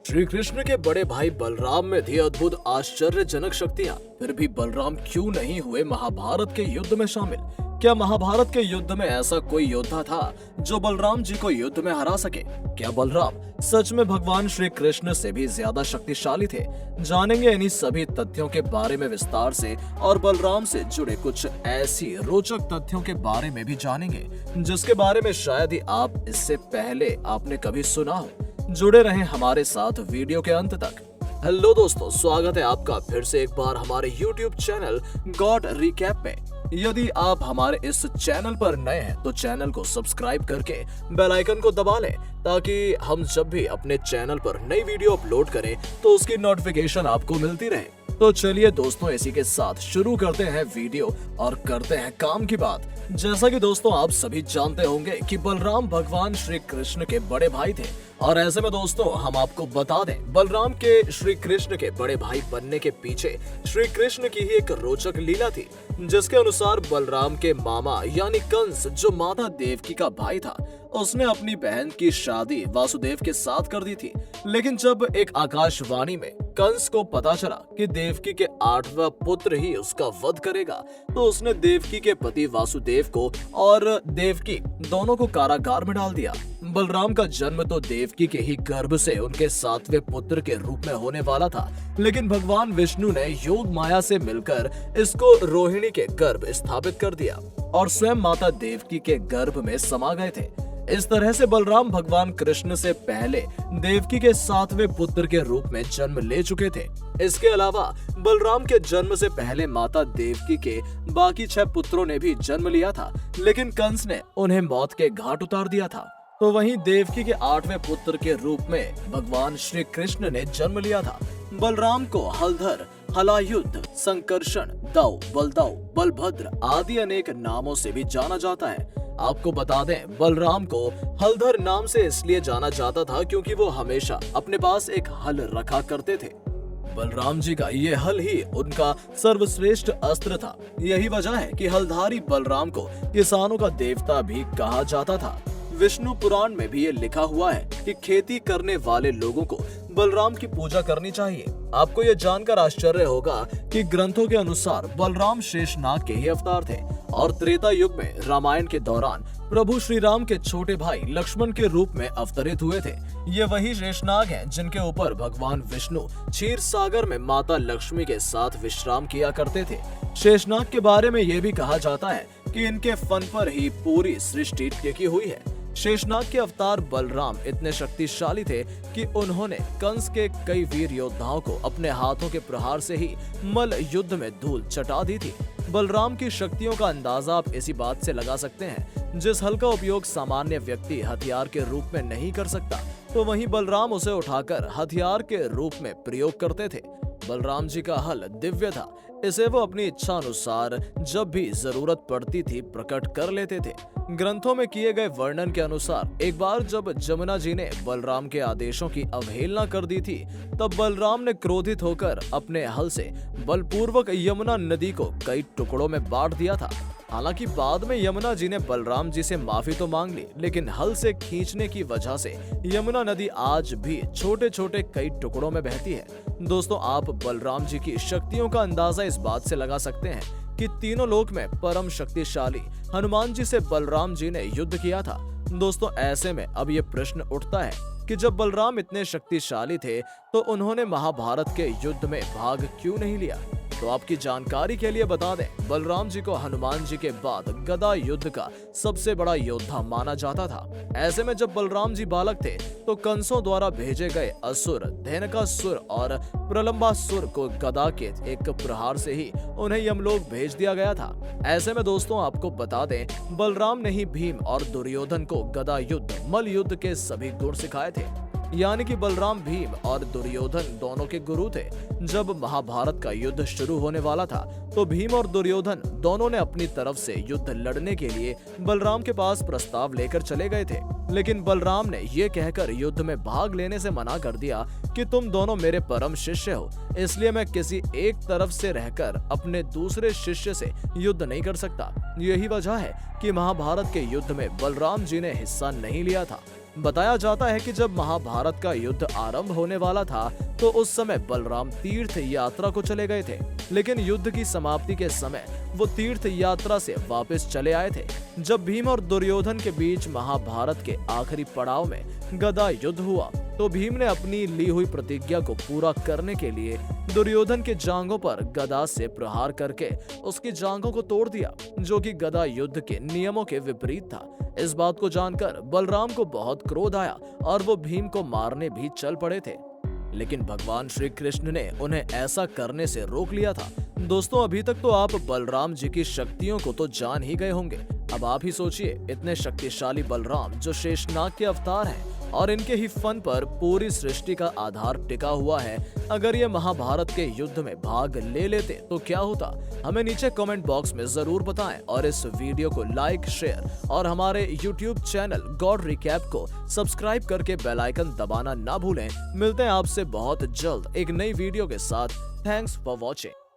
श्री कृष्ण के बड़े भाई बलराम में थी अद्भुत आश्चर्यजनक शक्तियाँ। फिर भी बलराम क्यों नहीं हुए महाभारत के युद्ध में शामिल? क्या महाभारत के युद्ध में ऐसा कोई योद्धा था जो बलराम जी को युद्ध में हरा सके? क्या बलराम सच में भगवान श्री कृष्ण से भी ज्यादा शक्तिशाली थे? जानेंगे इन्हीं सभी तथ्यों के बारे में विस्तार से और बलराम से जुड़े कुछ ऐसी रोचक तथ्यों के बारे में भी जानेंगे जिसके बारे में शायद ही आप इससे पहले आपने कभी सुना हो। जुड़े रहें हमारे साथ वीडियो के अंत तक। हेलो दोस्तों, स्वागत है आपका फिर से एक बार हमारे YouTube चैनल गॉड रिकैप में। यदि आप हमारे इस चैनल पर नए हैं तो चैनल को सब्सक्राइब करके बेल आइकन को दबा लें ताकि हम जब भी अपने चैनल पर नई वीडियो अपलोड करें तो उसकी नोटिफिकेशन आपको मिलती रहे। तो चलिए दोस्तों, इसी के साथ शुरू करते हैं वीडियो और करते हैं काम की बात। जैसा कि दोस्तों आप सभी जानते होंगे कि बलराम भगवान श्री कृष्ण के बड़े भाई थे और ऐसे में दोस्तों हम आपको बता दें, बलराम के श्री कृष्ण के बड़े भाई बनने के पीछे श्री कृष्ण की ही एक रोचक लीला थी, जिसके अनुसार बलराम के मामा यानी कंस, जो माता देवकी का भाई था, उसने अपनी बहन की शादी वासुदेव के साथ कर दी थी। लेकिन जब एक आकाशवाणी में कंस को पता चला कि देवकी के 8वां पुत्र ही उसका वध करेगा, तो उसने देवकी के पति वासुदेव को और देवकी दोनों को कारागार में डाल दिया। बलराम का जन्म तो देवकी के ही गर्भ से उनके 7वें पुत्र के रूप में होने वाला था, लेकिन भगवान विष्णु ने योग माया से मिलकर इसको रोहिणी के गर्भ स्थापित कर दिया और स्वयं माता देवकी के गर्भ में समा गए थे। इस तरह से बलराम भगवान कृष्ण से पहले देवकी के 7वें पुत्र के रूप में जन्म ले चुके थे। इसके अलावा बलराम के जन्म से पहले माता देवकी के बाकी 6 पुत्रों ने भी जन्म लिया था, लेकिन कंस ने उन्हें मौत के घाट उतार दिया था। तो वहीं देवकी के 8वें पुत्र के रूप में भगवान श्री कृष्ण ने जन्म लिया था। बलराम को हलधर, हलायुद्ध, संकर्षण, दाऊ, बलदाऊ, बलभद्र आदि अनेक नामों से भी जाना जाता है। आपको बता दें, बलराम को हलधर नाम से इसलिए जाना जाता था क्योंकि वो हमेशा अपने पास एक हल रखा करते थे। बलराम जी का ये हल ही उनका सर्वश्रेष्ठ अस्त्र था। यही वजह है कि हलधारी बलराम को किसानों का देवता भी कहा जाता था। विष्णु पुराण में भी ये लिखा हुआ है कि खेती करने वाले लोगों को बलराम की पूजा करनी चाहिए। आपको ये जानकर आश्चर्य होगा कि ग्रंथों के अनुसार बलराम शेषनाग के ही अवतार थे और त्रेता युग में रामायण के दौरान प्रभु श्री राम के छोटे भाई लक्ष्मण के रूप में अवतरित हुए थे। ये वही शेषनाग हैं जिनके ऊपर भगवान विष्णु क्षीर सागर में माता लक्ष्मी के साथ विश्राम किया करते थे। शेषनाग के बारे में ये भी कहा जाता है कि इनके फन पर ही पूरी सृष्टि टिकी हुई है। शेषनाग के अवतार बलराम इतने शक्तिशाली थे कि उन्होंने कंस के कई वीर योद्धाओं को अपने हाथों के प्रहार से ही मल्ल युद्ध में धूल चटा दी थी। बलराम की शक्तियों का अंदाजा आप इसी बात से लगा सकते हैं, जिस हल का उपयोग सामान्य व्यक्ति हथियार के रूप में नहीं कर सकता, तो वहीं बलराम उसे उठाकर हथियार के रूप में प्रयोग करते थे। बलराम जी का हल दिव्य था। इसे वो अपनी इच्छा अनुसार जब भी जरूरत पड़ती थी प्रकट कर लेते थे। ग्रंथों में किए गए वर्णन के अनुसार एक बार जब जमुना जी ने बलराम के आदेशों की अवहेलना कर दी थी, तब बलराम ने क्रोधित होकर अपने हल से बलपूर्वक यमुना नदी को कई टुकड़ों में बांट दिया था। हालांकि बाद में यमुना जी ने बलराम जी से माफी तो मांग ली, लेकिन हल से खींचने की वजह से यमुना नदी आज भी छोटे छोटे कई टुकड़ों में बहती है। दोस्तों, आप बलराम जी की शक्तियों का अंदाजा इस बात से लगा सकते हैं कि तीनों लोक में परम शक्तिशाली हनुमान जी से बलराम जी ने युद्ध किया था। दोस्तों, ऐसे में अब ये प्रश्न उठता है कि जब बलराम इतने शक्तिशाली थे तो उन्होंने महाभारत के युद्ध में भाग क्यों नहीं लिया? तो आपकी जानकारी के लिए बता दें, बलराम जी को हनुमान जी के बाद गदा युद्ध का सबसे बड़ा योद्धा माना जाता था। ऐसे में जब बलराम जी बालक थे तो कंसों द्वारा भेजे गए असुर धेनुकासुर और प्रलंबासुर को गदा के एक प्रहार से ही उन्हें यमलोक भेज दिया गया था। ऐसे में दोस्तों आपको बता दें, बलराम ने ही भीम और दुर्योधन को गदा युद्ध, मल्ल युद्ध के सभी गुण सिखाए थे। यानी कि बलराम भीम और दुर्योधन दोनों के गुरु थे। जब महाभारत का युद्ध शुरू होने वाला था तो भीम और दुर्योधन दोनों ने अपनी तरफ से युद्ध लड़ने के लिए बलराम के पास प्रस्ताव लेकर चले गए थे, लेकिन बलराम ने ये कहकर युद्ध में भाग लेने से मना कर दिया कि तुम दोनों मेरे परम शिष्य हो, इसलिए मैं किसी एक तरफ से रहकर अपने दूसरे शिष्य से युद्ध नहीं कर सकता। यही वजह है कि महाभारत के युद्ध में बलराम जी ने हिस्सा नहीं लिया था। बताया जाता है कि जब महाभारत का युद्ध आरंभ होने वाला था तो उस समय बलराम तीर्थ यात्रा को चले गए थे, लेकिन युद्ध की समाप्ति के समय वो तीर्थ यात्रा से वापस चले आए थे। जब भीम और दुर्योधन के बीच महाभारत के आखिरी पड़ाव में गदा युद्ध हुआ तो भीम ने अपनी ली हुई प्रतिज्ञा को पूरा करने के लिए दुर्योधन के जांघों पर गदा से प्रहार करके उसकी जांघों को तोड़ दिया, जो कि गदा युद्ध के नियमों के विपरीत था। इस बात को जानकर बलराम को बहुत क्रोध आया और वो भीम को मारने भी चल पड़े थे, लेकिन भगवान श्री कृष्ण ने उन्हें ऐसा करने से रोक लिया था। दोस्तों, अभी तक तो आप बलराम जी की शक्तियों को तो जान ही गए होंगे। अब आप ही सोचिए, इतने शक्तिशाली बलराम जो शेषनाग के अवतार हैं और इनके ही फन पर पूरी सृष्टि का आधार टिका हुआ है, अगर ये महाभारत के युद्ध में भाग ले लेते तो क्या होता? हमें नीचे कमेंट बॉक्स में जरूर बताएं और इस वीडियो को लाइक, शेयर और हमारे YouTube चैनल गॉड रिकैप को सब्सक्राइब करके बेल आइकन दबाना ना भूलें। मिलते हैं आपसे बहुत जल्द एक नई वीडियो के साथ। Thanks for watching.